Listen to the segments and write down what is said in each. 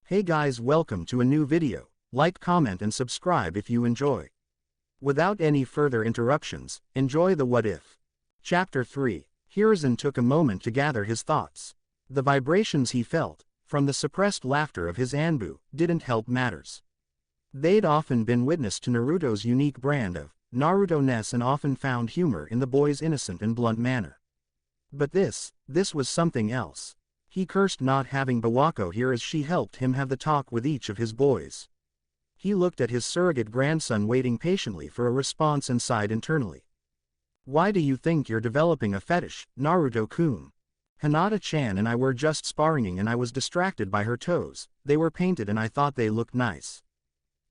Hey guys, welcome to a new video. Like, comment and subscribe if you enjoy. Without any further interruptions, enjoy the What If. Chapter 3. Hiruzen took a moment to gather his thoughts. The vibrations he felt, from the suppressed laughter of his Anbu, didn't help matters. They'd often been witness to Naruto's unique brand of Naruto-ness and often found humor in the boy's innocent and blunt manner. But this was something else. He cursed not having Bawako here as she helped him have the talk with each of his boys. He looked at his surrogate grandson waiting patiently for a response and sighed internally. Why do you think you're developing a fetish, Naruto-kun? Hinata-chan and I were just sparring and I was distracted by her toes. They were painted and I thought they looked nice.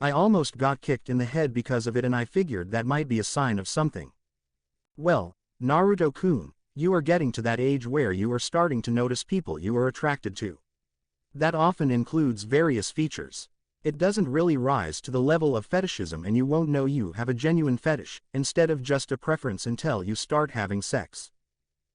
I almost got kicked in the head because of it and I figured that might be a sign of something. Well, Naruto-kun, you are getting to that age where you are starting to notice people you are attracted to. That often includes various features. It doesn't really rise to the level of fetishism and you won't know you have a genuine fetish, instead of just a preference until you start having sex.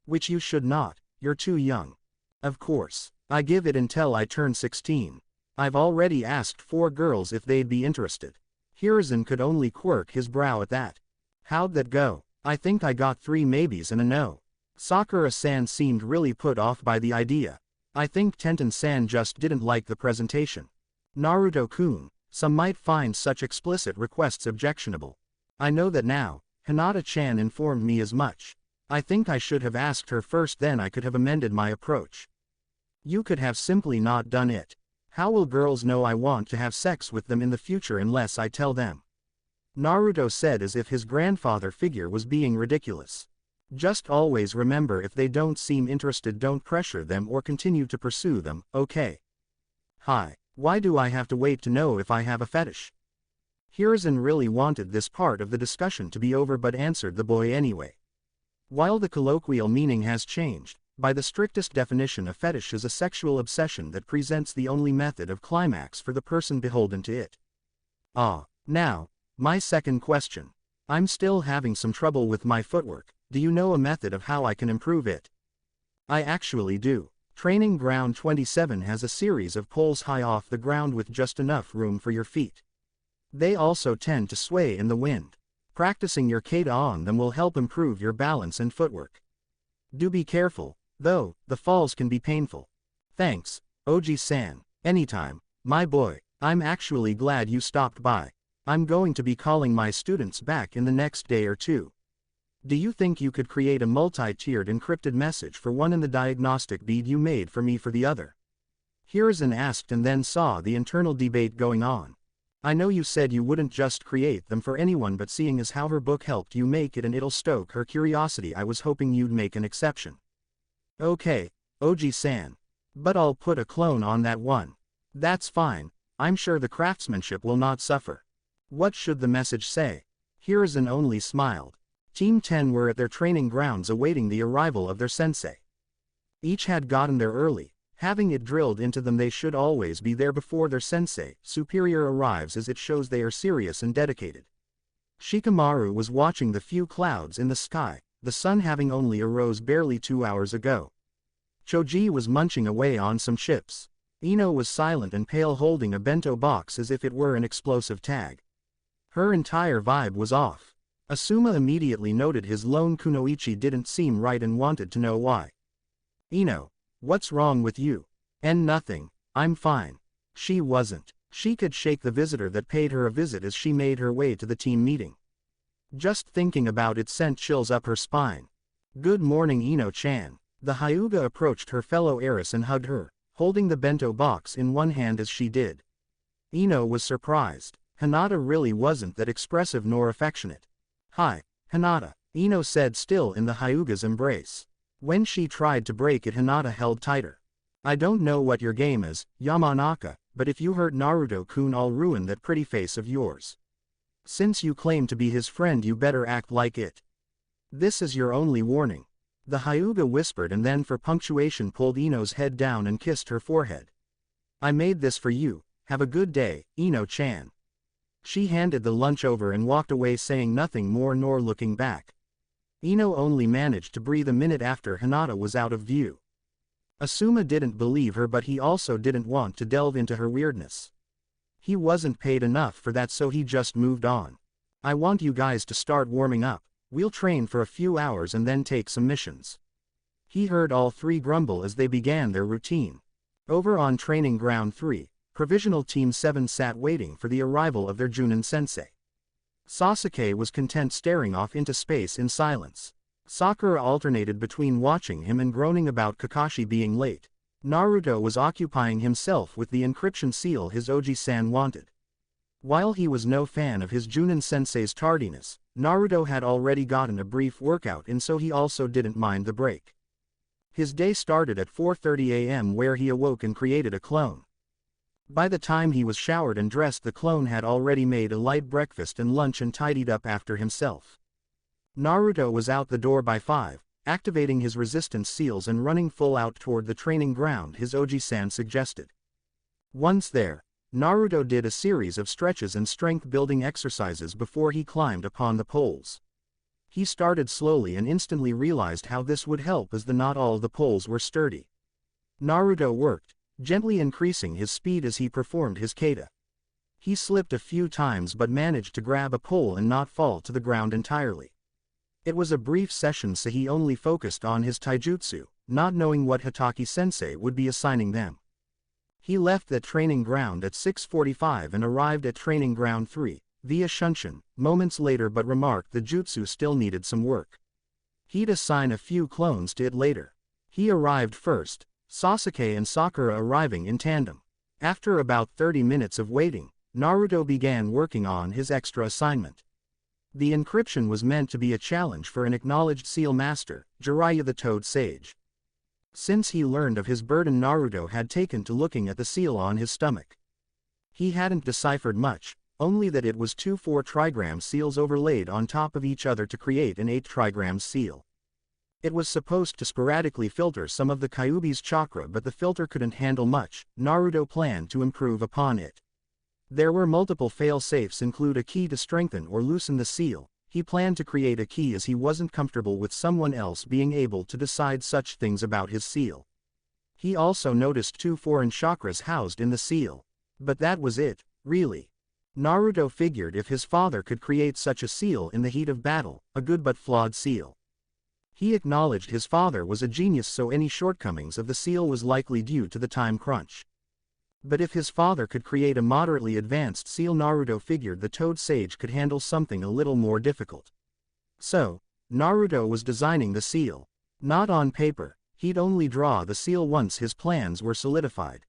Which you should not, you're too young. Of course, I give it until I turn 16. I've already asked 4 girls if they'd be interested. Hiruzen could only quirk his brow at that. How'd that go? I think I got 3 maybes and a no. Sakura-san seemed really put off by the idea. I think Tenten-san just didn't like the presentation. Naruto-kun, some might find such explicit requests objectionable. I know that now. Hinata-chan informed me as much. I think I should have asked her first, then I could have amended my approach. You could have simply not done it. How will girls know I want to have sex with them in the future unless I tell them? Naruto said as if his grandfather figure was being ridiculous. Just always remember, if they don't seem interested, don't pressure them or continue to pursue them, okay? Hi, why do I have to wait to know if I have a fetish? Hiruzen really wanted this part of the discussion to be over but answered the boy anyway. While the colloquial meaning has changed, by the strictest definition a fetish is a sexual obsession that presents the only method of climax for the person beholden to it. Now, my second question. I'm still having some trouble with my footwork. Do you know a method of how I can improve it? I actually do. Training Ground 27 has a series of poles high off the ground with just enough room for your feet. They also tend to sway in the wind. Practicing your kata on them will help improve your balance and footwork. Do be careful, though, the falls can be painful. Thanks, Oji-san. Anytime, my boy. I'm actually glad you stopped by. I'm going to be calling my students back in the next day or 2. Do you think you could create a multi-tiered encrypted message for one and the diagnostic bead you made for me for the other? Hiruzen asked and then saw the internal debate going on. I know you said you wouldn't just create them for anyone, but seeing as how her book helped you make it and it'll stoke her curiosity, I was hoping you'd make an exception. Okay, Oji-san. But I'll put a clone on that one. That's fine. I'm sure the craftsmanship will not suffer. What should the message say? Hiruzen only smiled. Team 10 were at their training grounds awaiting the arrival of their sensei. Each had gotten there early, having it drilled into them they should always be there before their sensei, superior, arrives, as it shows they are serious and dedicated. Shikamaru was watching the few clouds in the sky, the sun having only arose barely 2 hours ago. Choji was munching away on some chips. Ino was silent and pale, holding a bento box as if it were an explosive tag. Her entire vibe was off. Asuma immediately noted his lone kunoichi didn't seem right and wanted to know why. Ino, what's wrong with you? And nothing, I'm fine. She wasn't. She could shake the visitor that paid her a visit as she made her way to the team meeting. Just thinking about it sent chills up her spine. Good morning, Ino-chan. The Hyuga approached her fellow heiress and hugged her, holding the bento box in one hand as she did. Ino was surprised. Hinata really wasn't that expressive nor affectionate. Hi, Hinata, Ino said, still in the Hyuga's embrace. When she tried to break it, Hinata held tighter. I don't know what your game is, Yamanaka, but if you hurt Naruto-kun, I'll ruin that pretty face of yours. Since you claim to be his friend, you better act like it. This is your only warning. The Hyuga whispered and then for punctuation pulled Ino's head down and kissed her forehead. I made this for you. Have a good day, Ino-chan. She handed the lunch over and walked away, saying nothing more nor looking back. Ino only managed to breathe a minute after Hinata was out of view. Asuma didn't believe her, but he also didn't want to delve into her weirdness. He wasn't paid enough for that, so he just moved on. I want you guys to start warming up. We'll train for a few hours and then take some missions. He heard all three grumble as they began their routine. Over on Training Ground 3, Provisional Team 7 sat waiting for the arrival of their Junin sensei. Sasuke was content staring off into space in silence. Sakura alternated between watching him and groaning about Kakashi being late. Naruto was occupying himself with the encryption seal his Oji-san wanted. While he was no fan of his Junin sensei's tardiness, Naruto had already gotten a brief workout in, so he also didn't mind the break. His day started at 4:30 a.m. where he awoke and created a clone. By the time he was showered and dressed, the clone had already made a light breakfast and lunch and tidied up after himself. Naruto was out the door by 5, activating his resistance seals and running full out toward the training ground his Oji-san suggested. Once there, Naruto did a series of stretches and strength-building exercises before he climbed upon the poles. He started slowly and instantly realized how this would help, as not all the poles were sturdy. Naruto worked, gently increasing his speed as he performed his kata. He slipped a few times but managed to grab a pole and not fall to the ground entirely. It was a brief session, so he only focused on his taijutsu, not knowing what Hatake-sensei would be assigning them. He left that training ground at 6:45 and arrived at Training Ground 3, via Shunshin, moments later, but remarked the jutsu still needed some work. He'd assign a few clones to it later. He arrived first, Sasuke and Sakura arriving in tandem. After about 30 minutes of waiting, Naruto began working on his extra assignment. The encryption was meant to be a challenge for an acknowledged seal master, Jiraiya the Toad Sage. Since he learned of his burden, Naruto had taken to looking at the seal on his stomach. He hadn't deciphered much, only that it was 2 4-trigram seals overlaid on top of each other to create an 8-trigram seal. It was supposed to sporadically filter some of the Kyuubi's chakra, but the filter couldn't handle much. Naruto planned to improve upon it. There were multiple fail-safes, include a key to strengthen or loosen the seal. He planned to create a key as he wasn't comfortable with someone else being able to decide such things about his seal. He also noticed 2 foreign chakras housed in the seal. But that was it, really. Naruto figured if his father could create such a seal in the heat of battle, a good but flawed seal. He acknowledged his father was a genius, so any shortcomings of the seal was likely due to the time crunch. But if his father could create a moderately advanced seal, Naruto figured the Toad Sage could handle something a little more difficult. So, Naruto was designing the seal. Not on paper, he'd only draw the seal once his plans were solidified.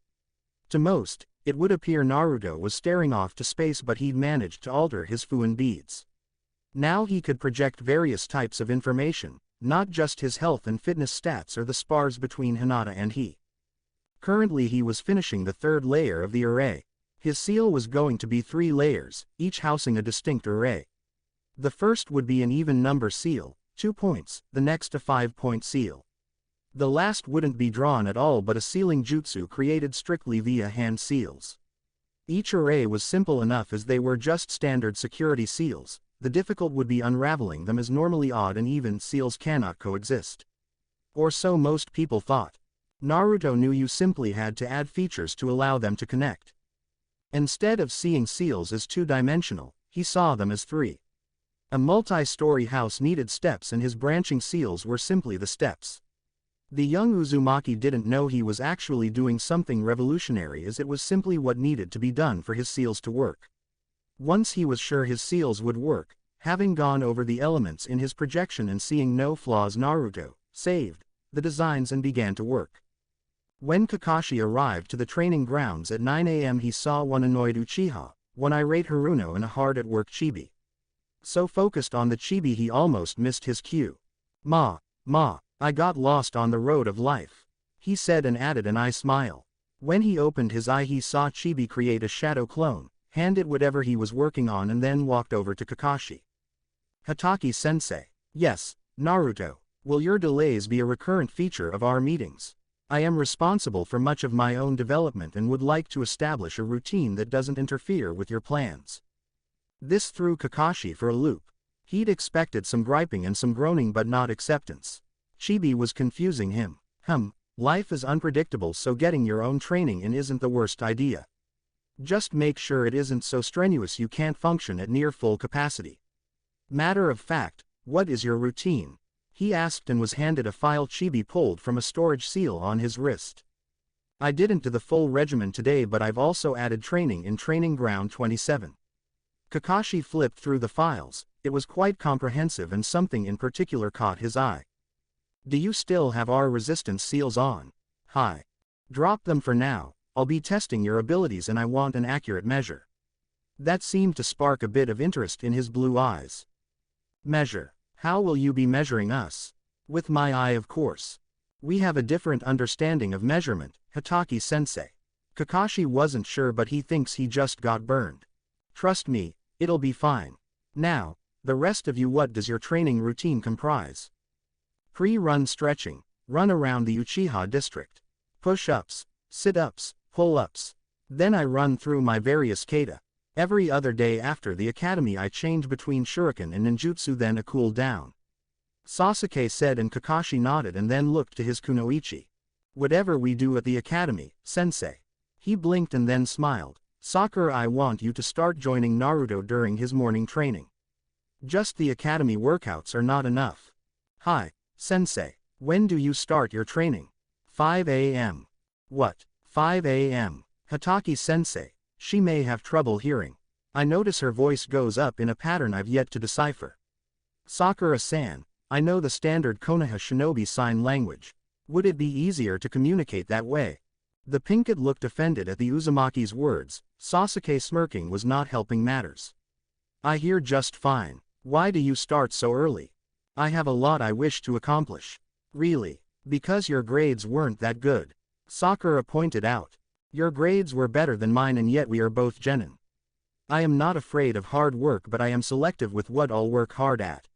To most, it would appear Naruto was staring off to space, but he'd managed to alter his Fuin beads. Now he could project various types of information, not just his health and fitness stats or the spars between Hinata and he. Currently he was finishing the 3rd layer of the array. His seal was going to be 3 layers, each housing a distinct array. The first would be an even number seal, 2 points, the next a 5-point seal. The last wouldn't be drawn at all, but a sealing jutsu created strictly via hand seals. Each array was simple enough as they were just standard security seals. The difficult would be unraveling them, as normally odd and even seals cannot coexist. Or so most people thought. Naruto knew you simply had to add features to allow them to connect. Instead of seeing seals as 2-dimensional, he saw them as 3. A multi-story house needed steps, and his branching seals were simply the steps. The young Uzumaki didn't know he was actually doing something revolutionary, as it was simply what needed to be done for his seals to work. Once he was sure his seals would work, having gone over the elements in his projection and seeing no flaws, Naruto saved the designs and began to work. When Kakashi arrived to the training grounds at 9 a.m. he saw one annoyed Uchiha, one irate Haruno and a hard-at-work Chibi. So focused on the Chibi he almost missed his cue. Ma, I got lost on the road of life," he said, and added an eye smile. When he opened his eye he saw Chibi create a shadow clone, hand it whatever he was working on, and then walked over to Kakashi. "Hatake-sensei." "Yes, Naruto. Will your delays be a recurrent feature of our meetings? I am responsible for much of my own development and would like to establish a routine that doesn't interfere with your plans." This threw Kakashi for a loop. He'd expected some griping and some groaning, but not acceptance. Chibi was confusing him. Life is unpredictable, so getting your own training in isn't the worst idea. Just make sure it isn't so strenuous you can't function at near full capacity. Matter of fact, what is your routine? He asked and was handed a file Chibi pulled from a storage seal on his wrist. I didn't do the full regimen today, but I've also added training in Training Ground 27. Kakashi flipped through the files. It was quite comprehensive and something in particular caught his eye. Do you still have our resistance seals on? Hi. Drop them for now, I'll be testing your abilities and I want an accurate measure. That seemed to spark a bit of interest in his blue eyes. Measure? How will you be measuring us? With my eye, of course. We have a different understanding of measurement, Hataki-sensei. Kakashi wasn't sure, but he thinks he just got burned. Trust me, it'll be fine. Now, the rest of you, what does your training routine comprise? Pre-run stretching, run around the Uchiha district. Push-ups, sit-ups, pull-ups. Then I run through my various kata. Every other day after the academy I change between shuriken and ninjutsu, then a cool down. Sasuke said, and Kakashi nodded and then looked to his kunoichi. Whatever we do at the academy, sensei. He blinked and then smiled. Sakura, I want you to start joining Naruto during his morning training. Just the academy workouts are not enough. Hi, sensei. When do you start your training? 5 a.m. What? 5 a.m. Hataki-sensei. She may have trouble hearing. I notice her voice goes up in a pattern I've yet to decipher. Sakura-san, I know the standard Konoha shinobi sign language. Would it be easier to communicate that way? The Pinkett looked offended at the Uzumaki's words. Sasuke smirking was not helping matters. I hear just fine. Why do you start so early? I have a lot I wish to accomplish. Really? Because your grades weren't that good. Sakura pointed out. Your grades were better than mine and yet we are both genin. I am not afraid of hard work, but I am selective with what I'll work hard at.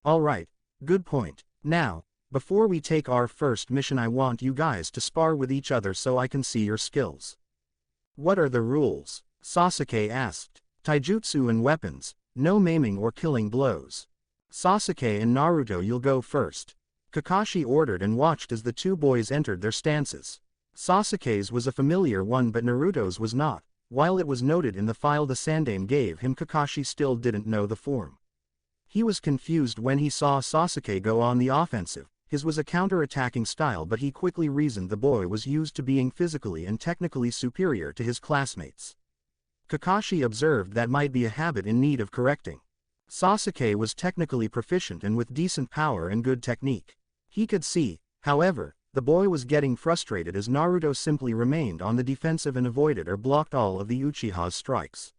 Alright, good point. Now, before we take our first mission, I want you guys to spar with each other so I can see your skills. What are the rules? Sasuke asked. Taijutsu and weapons, no maiming or killing blows. Sasuke and Naruto, you'll go first. Kakashi ordered and watched as the two boys entered their stances. Sasuke's was a familiar one, but Naruto's was not. While it was noted in the file the Sandaime gave him, Kakashi still didn't know the form. He was confused when he saw Sasuke go on the offensive. His was a counter-attacking style, but he quickly reasoned the boy was used to being physically and technically superior to his classmates. Kakashi observed that might be a habit in need of correcting. Sasuke was technically proficient and with decent power and good technique. He could see, however, the boy was getting frustrated as Naruto simply remained on the defensive and avoided or blocked all of the Uchiha's strikes.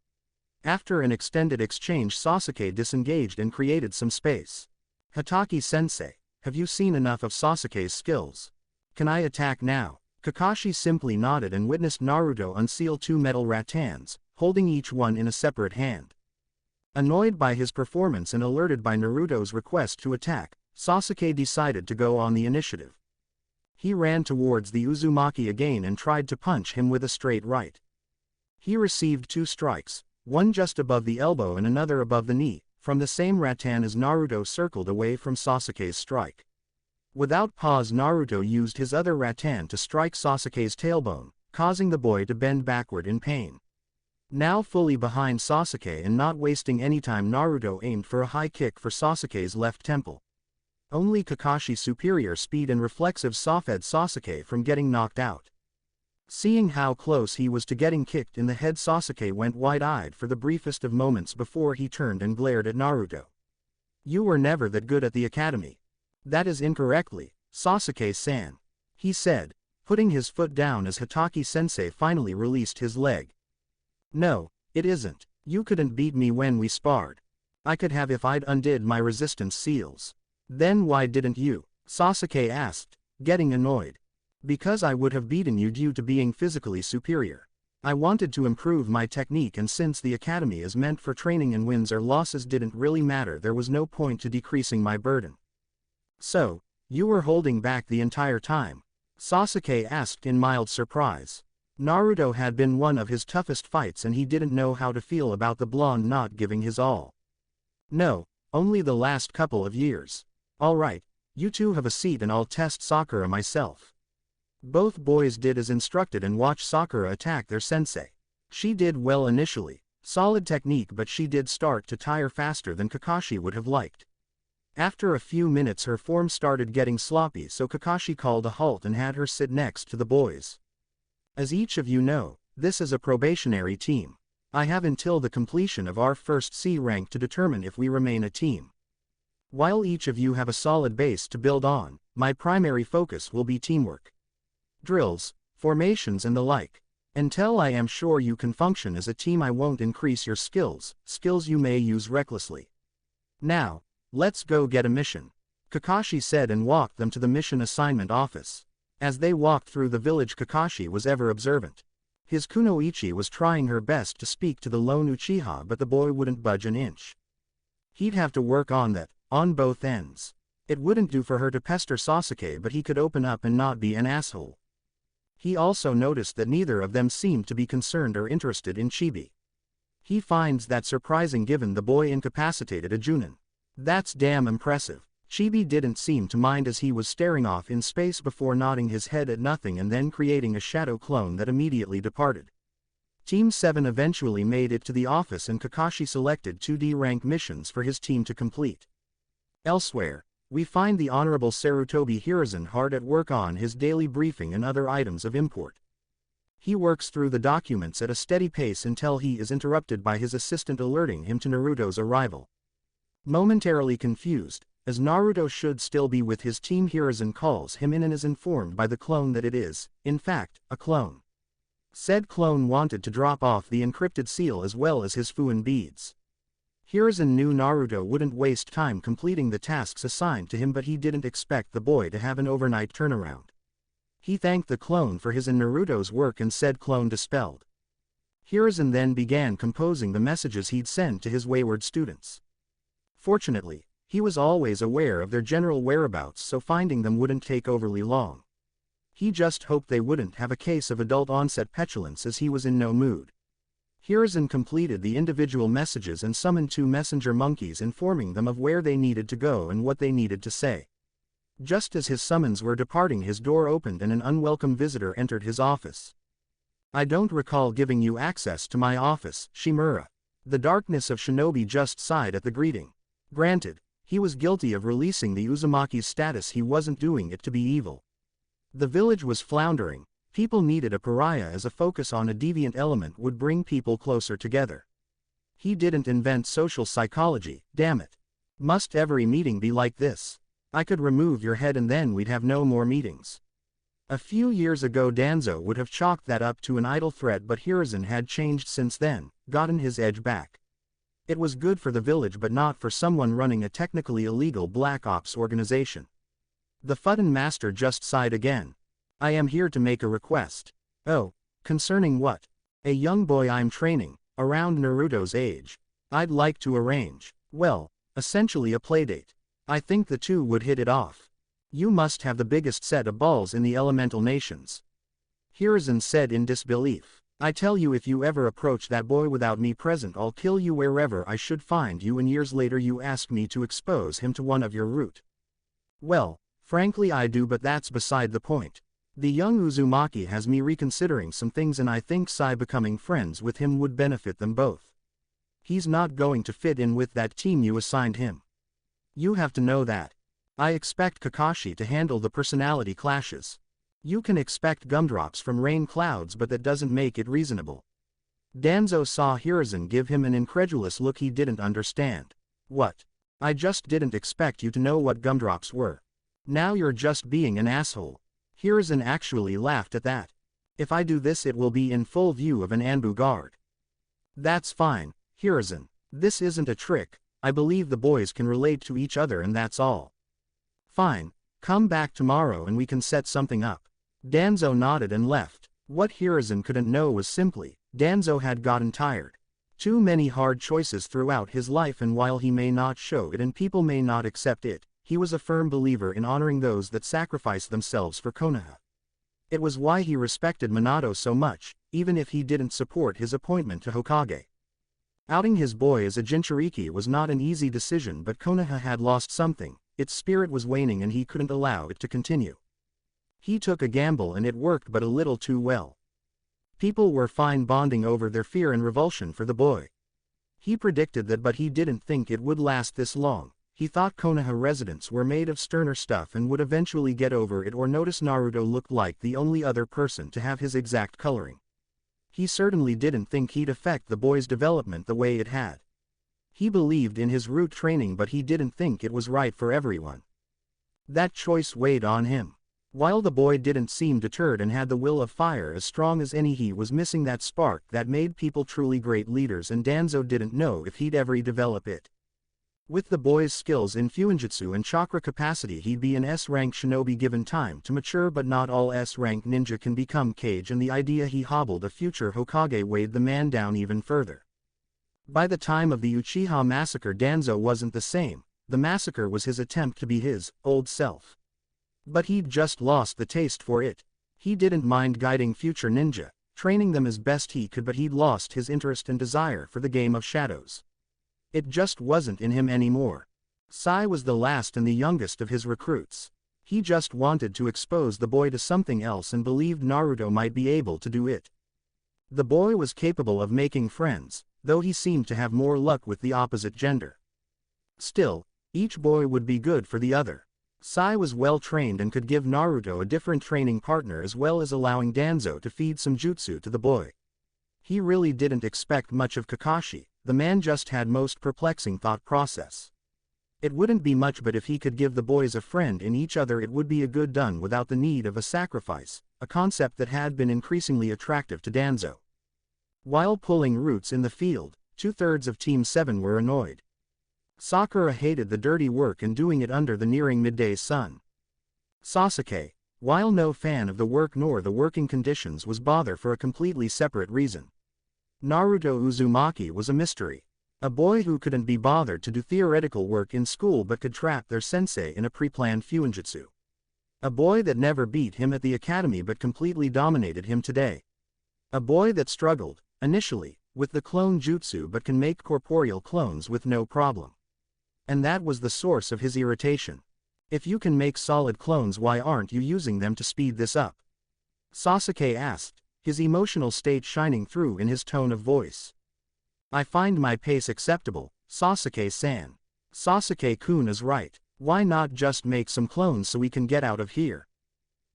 After an extended exchange, Sasuke disengaged and created some space. Hataki-sensei, have you seen enough of Sasuke's skills? Can I attack now? Kakashi simply nodded and witnessed Naruto unseal two metal rattans, holding each one in a separate hand. Annoyed by his performance and alerted by Naruto's request to attack, Sasuke decided to go on the initiative. He ran towards the Uzumaki again and tried to punch him with a straight right. He received two strikes, one just above the elbow and another above the knee, from the same rattan as Naruto circled away from Sasuke's strike. Without pause, Naruto used his other rattan to strike Sasuke's tailbone, causing the boy to bend backward in pain. Now fully behind Sasuke and not wasting any time, Naruto aimed for a high kick for Sasuke's left temple. Only Kakashi's superior speed and reflexive softened Sasuke from getting knocked out. Seeing how close he was to getting kicked in the head, Sasuke went wide-eyed for the briefest of moments before he turned and glared at Naruto. You were never that good at the academy. That is incorrectly, Sasuke-san, he said, putting his foot down as Hataki-sensei finally released his leg. No, it isn't. You couldn't beat me when we sparred. I could have if I'd undid my resistance seals. Then why didn't you? Sasuke asked, getting annoyed. Because I would have beaten you due to being physically superior. I wanted to improve my technique, and since the academy is meant for training and wins or losses didn't really matter, there was no point to decreasing my burden. So, you were holding back the entire time? Sasuke asked in mild surprise. Naruto had been one of his toughest fights and he didn't know how to feel about the blonde not giving his all. No, only the last couple of years. Alright, you two have a seat and I'll test Sakura myself. Both boys did as instructed and watched Sakura attack their sensei. She did well initially, solid technique, but she did start to tire faster than Kakashi would have liked. After a few minutes her form started getting sloppy, so Kakashi called a halt and had her sit next to the boys. As each of you know, this is a probationary team. I have until the completion of our first C rank to determine if we remain a team. While each of you have a solid base to build on, my primary focus will be teamwork. Drills, formations and the like. Until I am sure you can function as a team I won't increase your skills you may use recklessly. Now, let's go get a mission, Kakashi said and walked them to the mission assignment office. As they walked through the village, Kakashi was ever observant. His kunoichi was trying her best to speak to the lone Uchiha, but the boy wouldn't budge an inch. He'd have to work on that, on both ends. It wouldn't do for her to pester Sasuke, but he could open up and not be an asshole. He also noticed that neither of them seemed to be concerned or interested in Chibi. He finds that surprising given the boy incapacitated a Junin. That's damn impressive. Chibi didn't seem to mind as he was staring off in space before nodding his head at nothing and then creating a shadow clone that immediately departed. Team 7 eventually made it to the office and Kakashi selected 2D rank missions for his team to complete. Elsewhere, we find the Honorable Sarutobi Hiruzen hard at work on his daily briefing and other items of import. He works through the documents at a steady pace until he is interrupted by his assistant alerting him to Naruto's arrival. Momentarily confused, as Naruto should still be with his team, Hiruzen calls him in and is informed by the clone that it is, in fact, a clone. Said clone wanted to drop off the encrypted seal as well as his Fuin beads. Hiruzen knew Naruto wouldn't waste time completing the tasks assigned to him, but he didn't expect the boy to have an overnight turnaround. He thanked the clone for his and Naruto's work and said clone dispelled. Hiruzen then began composing the messages he'd send to his wayward students. Fortunately, he was always aware of their general whereabouts, so finding them wouldn't take overly long. He just hoped they wouldn't have a case of adult onset petulance, as he was in no mood. Hiruzen completed the individual messages and summoned 2 messenger monkeys, informing them of where they needed to go and what they needed to say. Just as his summons were departing, his door opened and an unwelcome visitor entered his office. "I don't recall giving you access to my office, Shimura." The darkness of Shinobi just sighed at the greeting. Granted, he was guilty of releasing the Uzumaki's status, he wasn't doing it to be evil. The village was floundering. People needed a pariah, as a focus on a deviant element would bring people closer together. He didn't invent social psychology, damn it. Must every meeting be like this? I could remove your head and then we'd have no more meetings. A few years ago Danzo would have chalked that up to an idle threat, but Hiruzen had changed since then, gotten his edge back. It was good for the village but not for someone running a technically illegal black ops organization. The Fuddin master just sighed again. "I am here to make a request." "Oh, concerning what?" "A young boy I'm training, around Naruto's age. I'd like to arrange, well, essentially a playdate. I think the two would hit it off." "You must have the biggest set of balls in the elemental nations," Hiruzen said in disbelief. "I tell you, if you ever approach that boy without me present, I'll kill you wherever I should find you, and years later you ask me to expose him to one of your root." "Well, frankly I do, but that's beside the point. The young Uzumaki has me reconsidering some things, and I think Sai becoming friends with him would benefit them both. He's not going to fit in with that team you assigned him. You have to know that. I expect Kakashi to handle the personality clashes. You can expect gumdrops from rain clouds, but that doesn't make it reasonable." Danzo saw Hiruzen give him an incredulous look he didn't understand. "What? I just didn't expect you to know what gumdrops were. Now you're just being an asshole." Hiruzen actually laughed at that. "If I do this it will be in full view of an Anbu guard." "That's fine, Hiruzen. This isn't a trick. I believe the boys can relate to each other and that's all." "Fine, come back tomorrow and we can set something up." Danzo nodded and left. What Hiruzen couldn't know was simply, Danzo had gotten tired. Too many hard choices throughout his life, and while he may not show it and people may not accept it, he was a firm believer in honoring those that sacrifice themselves for Konoha. It was why he respected Minato so much, even if he didn't support his appointment to Hokage. Outing his boy as a Jinchuriki was not an easy decision, but Konoha had lost something, its spirit was waning and he couldn't allow it to continue. He took a gamble and it worked but a little too well. People were fine bonding over their fear and revulsion for the boy. He predicted that, but he didn't think it would last this long. He thought Konoha residents were made of sterner stuff and would eventually get over it or notice Naruto looked like the only other person to have his exact coloring. He certainly didn't think he'd affect the boy's development the way it had. He believed in his root training, but he didn't think it was right for everyone. That choice weighed on him. While the boy didn't seem deterred and had the will of fire as strong as any, he was missing that spark that made people truly great leaders, and Danzo didn't know if he'd ever develop it. With the boy's skills in Fuinjutsu and chakra capacity, he'd be an S-rank shinobi given time to mature, but not all S-rank ninja can become Kage, and the idea he hobbled a future Hokage weighed the man down even further. By the time of the Uchiha massacre, Danzo wasn't the same. The massacre was his attempt to be his old self. But he'd just lost the taste for it. He didn't mind guiding future ninja, training them as best he could, but he'd lost his interest and desire for the game of shadows. It just wasn't in him anymore. Sai was the last and the youngest of his recruits. He just wanted to expose the boy to something else and believed Naruto might be able to do it. The boy was capable of making friends, though he seemed to have more luck with the opposite gender. Still, each boy would be good for the other. Sai was well trained and could give Naruto a different training partner, as well as allowing Danzo to feed some jutsu to the boy. He really didn't expect much of Kakashi. The man just had most perplexing thought process. It wouldn't be much, but if he could give the boys a friend in each other, it would be a good done without the need of a sacrifice, a concept that had been increasingly attractive to Danzo. While pulling roots in the field, 2/3 of Team 7 were annoyed. Sakura hated the dirty work and doing it under the nearing midday sun. Sasuke, while no fan of the work nor the working conditions, was bothered for a completely separate reason. Naruto Uzumaki was a mystery. A boy who couldn't be bothered to do theoretical work in school but could trap their sensei in a pre-planned fuinjutsu. A boy that never beat him at the academy but completely dominated him today. A boy that struggled, initially, with the clone jutsu but can make corporeal clones with no problem. And that was the source of his irritation. If you can make solid clones, why aren't you using them to speed this up? Sasuke asked, his emotional state shining through in his tone of voice. I find my pace acceptable, Sasuke-san. Sasuke-kun is right. Why not just make some clones so we can get out of here?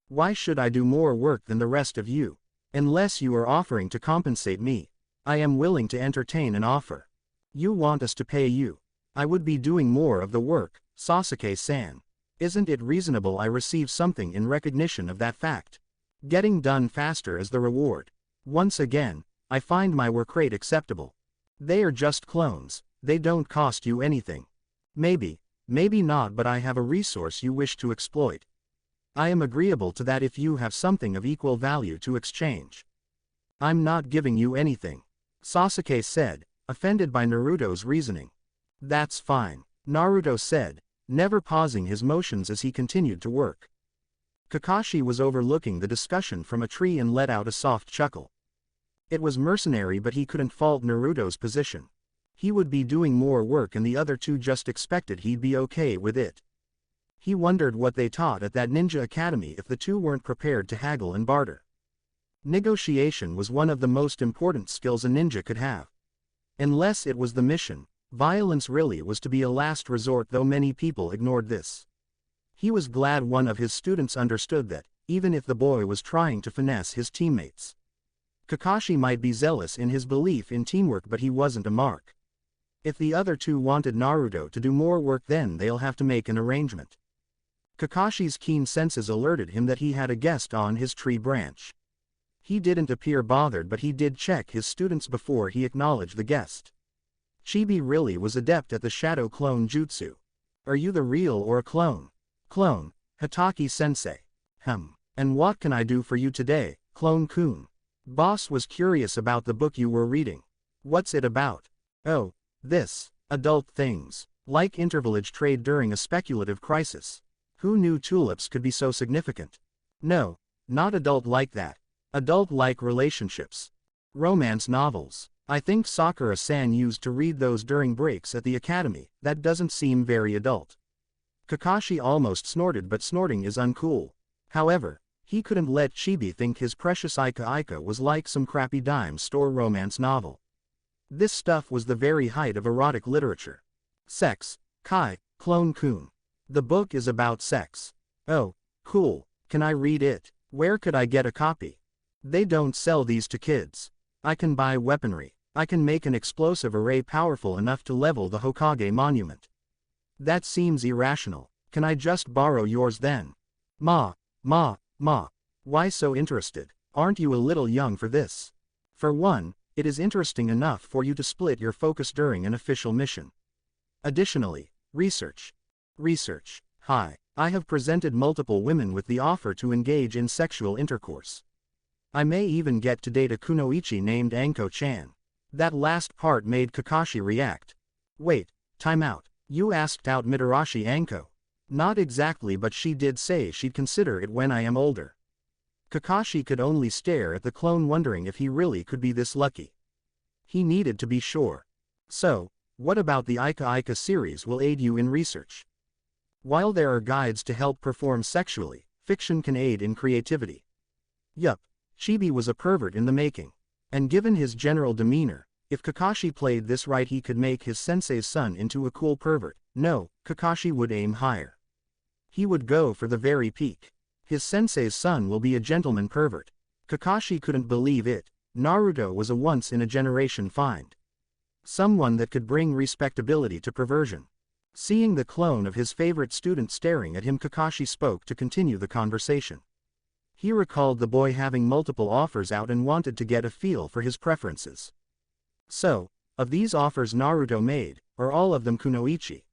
Why should I do more work than the rest of you? Unless you are offering to compensate me, I am willing to entertain an offer. You want us to pay you? I would be doing more of the work, Sasuke-san. Isn't it reasonable I receive something in recognition of that fact? Getting done faster as the reward. Once again, I find my work rate acceptable. They are just clones, they don't cost you anything. Maybe not, but I have a resource you wish to exploit. I am agreeable to that if you have something of equal value to exchange. I'm not giving you anything, Sasuke said, offended by Naruto's reasoning. That's fine, Naruto said, never pausing his motions as he continued to work. Kakashi was overlooking the discussion from a tree and let out a soft chuckle. It was mercenary, but he couldn't fault Naruto's position. He would be doing more work and the other two just expected he'd be okay with it. He wondered what they taught at that ninja academy if the two weren't prepared to haggle and barter. Negotiation was one of the most important skills a ninja could have. Unless it was the mission, violence really was to be a last resort, though many people ignored this. He was glad one of his students understood that, even if the boy was trying to finesse his teammates. Kakashi might be zealous in his belief in teamwork, but he wasn't a mark. If the other two wanted Naruto to do more work, then they'll have to make an arrangement. Kakashi's keen senses alerted him that he had a guest on his tree branch. He didn't appear bothered, but he did check his students before he acknowledged the guest. Chibi really was adept at the shadow clone jutsu. Are you the real or a clone? Clone, Hataki-sensei. And what can I do for you today, Clone-kun? Boss was curious about the book you were reading. What's it about? Oh, this. Adult things. Like intervillage trade during a speculative crisis. Who knew tulips could be so significant? No, not adult like that. Adult-like relationships. Romance novels. I think Sakura-san used to read those during breaks at the academy. That doesn't seem very adult. Kakashi almost snorted, but snorting is uncool. However, He couldn't let Chibi think his precious Aika Aika was like some crappy dime store romance novel. This stuff was the very height of erotic literature. Sex. Kai, Clone-kun. The book is about sex. Oh, cool, can I read it? Where could I get a copy? They don't sell these to kids. I can buy weaponry. I can make an explosive array powerful enough to level the Hokage monument. That seems irrational. Can I just borrow yours then? Ma. Why so interested? Aren't you a little young for this? For one, it is interesting enough for you to split your focus during an official mission. Additionally, research. Hi, I have presented multiple women with the offer to engage in sexual intercourse. I may even get to date a kunoichi named Anko-chan. That last part made Kakashi react. Wait, time out. You asked out Mitarashi Anko. Not exactly, but she did say she'd consider it when I am older. Kakashi could only stare at the clone, wondering if he really could be this lucky. He needed to be sure. So, what about the Aika Aika series will aid you in research? While there are guides to help perform sexually, fiction can aid in creativity. Yup, Chibi was a pervert in the making. And given his general demeanor, if Kakashi played this right, he could make his sensei's son into a cool pervert. No, Kakashi would aim higher. He would go for the very peak. His sensei's son will be a gentleman pervert. Kakashi couldn't believe it. Naruto was a once-in-a-generation find. Someone that could bring respectability to perversion. Seeing the clone of his favorite student staring at him, Kakashi spoke to continue the conversation. He recalled the boy having multiple offers out and wanted to get a feel for his preferences. So, of these offers Naruto made, are all of them kunoichi?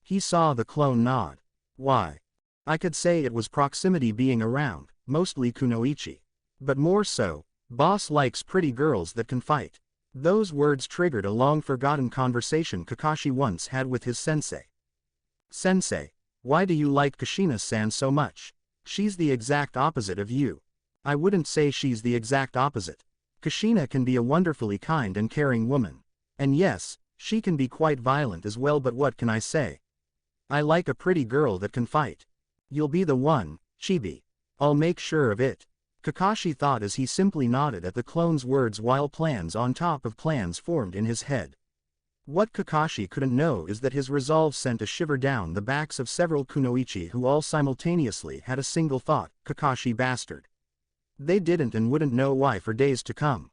He saw the clone nod. Why? I could say it was proximity, being around, mostly kunoichi. But more so, boss likes pretty girls that can fight. Those words triggered a long-forgotten conversation Kakashi once had with his sensei. Sensei, why do you like Kushina-san so much? She's the exact opposite of you. I wouldn't say she's the exact opposite. Kushina can be a wonderfully kind and caring woman. And yes, she can be quite violent as well, but what can I say? I like a pretty girl that can fight. You'll be the one, Chibi. I'll make sure of it. Kakashi thought as he simply nodded at the clone's words while plans on top of plans formed in his head. What Kakashi couldn't know is that his resolve sent a shiver down the backs of several kunoichi who all simultaneously had a single thought: Kakashi bastard. They didn't and wouldn't know why for days to come.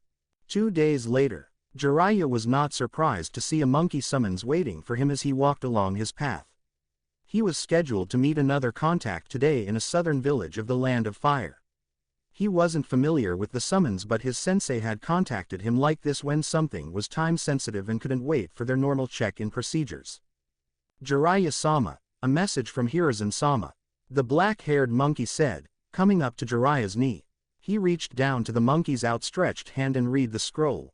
2 days later, Jiraiya was not surprised to see a monkey summons waiting for him as he walked along his path. He was scheduled to meet another contact today in a southern village of the Land of Fire. He wasn't familiar with the summons, but his sensei had contacted him like this when something was time-sensitive and couldn't wait for their normal check-in procedures. Jiraiya-sama, a message from Hiruzen-sama, the black-haired monkey said, coming up to Jiraiya's knee. He reached down to the monkey's outstretched hand and read the scroll.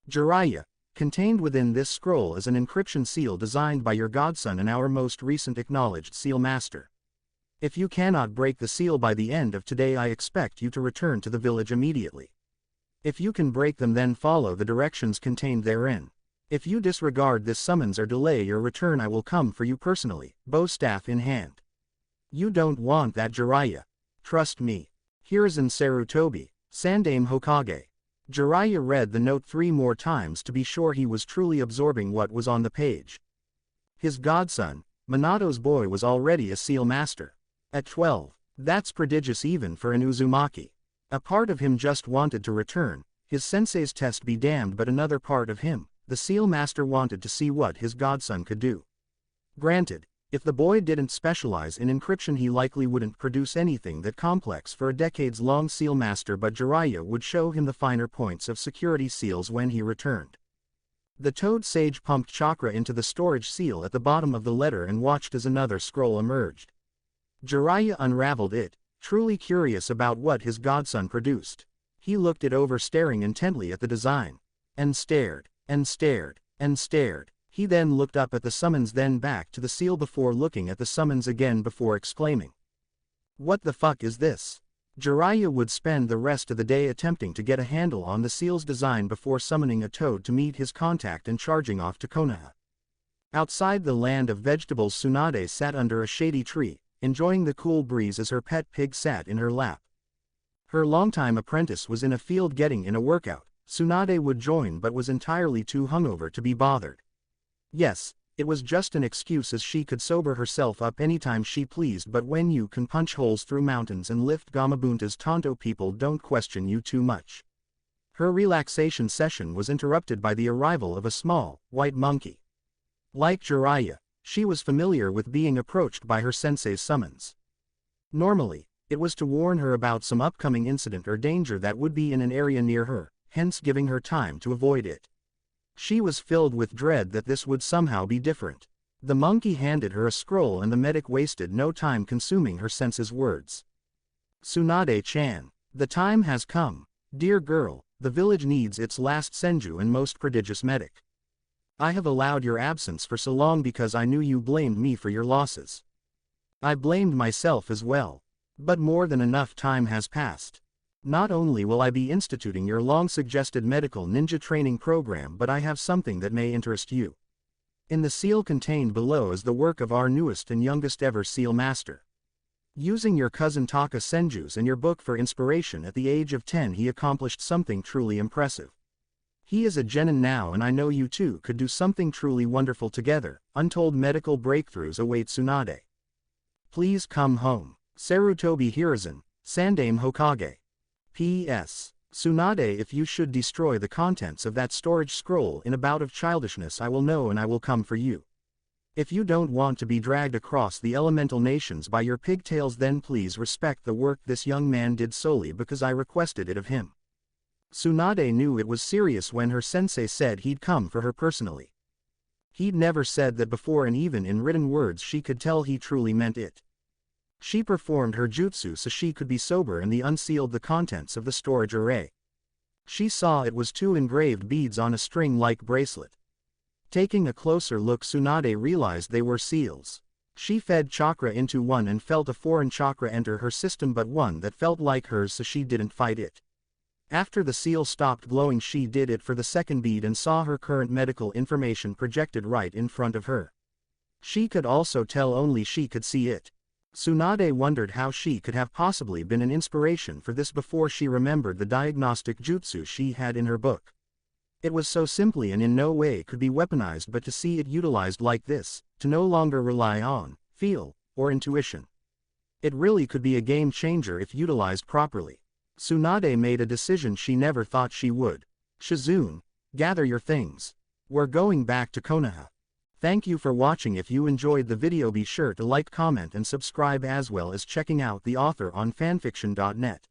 Jiraiya, contained within this scroll is an encryption seal designed by your godson and our most recent acknowledged seal master. If you cannot break the seal by the end of today, I expect you to return to the village immediately. If you can break them, then follow the directions contained therein. If you disregard this summons or delay your return, I will come for you personally, bow staff in hand. You don't want that, Jiraiya. Trust me. Hiruzen Sarutobi, Sandaime Hokage. Jiraiya read the note 3 more times to be sure he was truly absorbing what was on the page. His godson, Minato's boy, was already a seal master. At 12, that's prodigious even for an Uzumaki. A part of him just wanted to return, his sensei's test be damned, but another part of him, the seal master, wanted to see what his godson could do. Granted, if the boy didn't specialize in encryption, he likely wouldn't produce anything that complex for a decades-long seal master, but Jiraiya would show him the finer points of security seals when he returned. The toad sage pumped chakra into the storage seal at the bottom of the letter and watched as another scroll emerged. Jiraiya unraveled it, truly curious about what his godson produced. He looked it over, staring intently at the design. And stared, and stared, and stared. He then looked up at the summons, then back to the seal before looking at the summons again before exclaiming, "What the fuck is this?" Jiraiya would spend the rest of the day attempting to get a handle on the seal's design before summoning a toad to meet his contact and charging off to Konoha. Outside the land of vegetables, Tsunade sat under a shady tree, enjoying the cool breeze as her pet pig sat in her lap. Her longtime apprentice was in a field getting in a workout. Tsunade would join but was entirely too hungover to be bothered. Yes, it was just an excuse as she could sober herself up anytime she pleased, but when you can punch holes through mountains and lift gamabuntas, Tonto people don't question you too much. Her relaxation session was interrupted by the arrival of a small, white monkey. Like Jiraiya, she was familiar with being approached by her sensei's summons. Normally, it was to warn her about some upcoming incident or danger that would be in an area near her, hence giving her time to avoid it. She was filled with dread that this would somehow be different. The monkey handed her a scroll and the medic wasted no time consuming her senses' words. Tsunade-chan, the time has come. Dear girl, the village needs its last senju and most prodigious medic. I have allowed your absence for so long because I knew you blamed me for your losses. I blamed myself as well. But more than enough time has passed. Not only will I be instituting your long-suggested medical ninja training program, but I have something that may interest you. In the seal contained below is the work of our newest and youngest ever seal master. Using your cousin Taka Senju's and your book for inspiration, at the age of 10 he accomplished something truly impressive. He is a genin now, and I know you two could do something truly wonderful together. Untold medical breakthroughs await Tsunade. Please come home. Sarutobi Hiruzen, Sandaime Hokage. P.S. Tsunade, if you should destroy the contents of that storage scroll in a bout of childishness, I will know and I will come for you. If you don't want to be dragged across the elemental nations by your pigtails, then please respect the work this young man did solely because I requested it of him. Tsunade knew it was serious when her sensei said he'd come for her personally. He'd never said that before, and even in written words she could tell he truly meant it. She performed her jutsu so she could be sober and unsealed the contents of the storage array. She saw it was 2 engraved beads on a string-like bracelet. Taking a closer look, Tsunade realized they were seals. She fed chakra into one and felt a foreign chakra enter her system, but one that felt like hers, so she didn't fight it. After the seal stopped glowing, she did it for the second bead and saw her current medical information projected right in front of her. She could also tell only she could see it. Tsunade wondered how she could have possibly been an inspiration for this before she remembered the diagnostic jutsu she had in her book. It was so simply and in no way could be weaponized, but to see it utilized like this, to no longer rely on feel or intuition. It really could be a game changer if utilized properly. Tsunade made a decision she never thought she would. Shizune, gather your things. We're going back to Konoha. Thank you for watching. If you enjoyed the video, be sure to like, comment and subscribe, as well as checking out the author on fanfiction.net.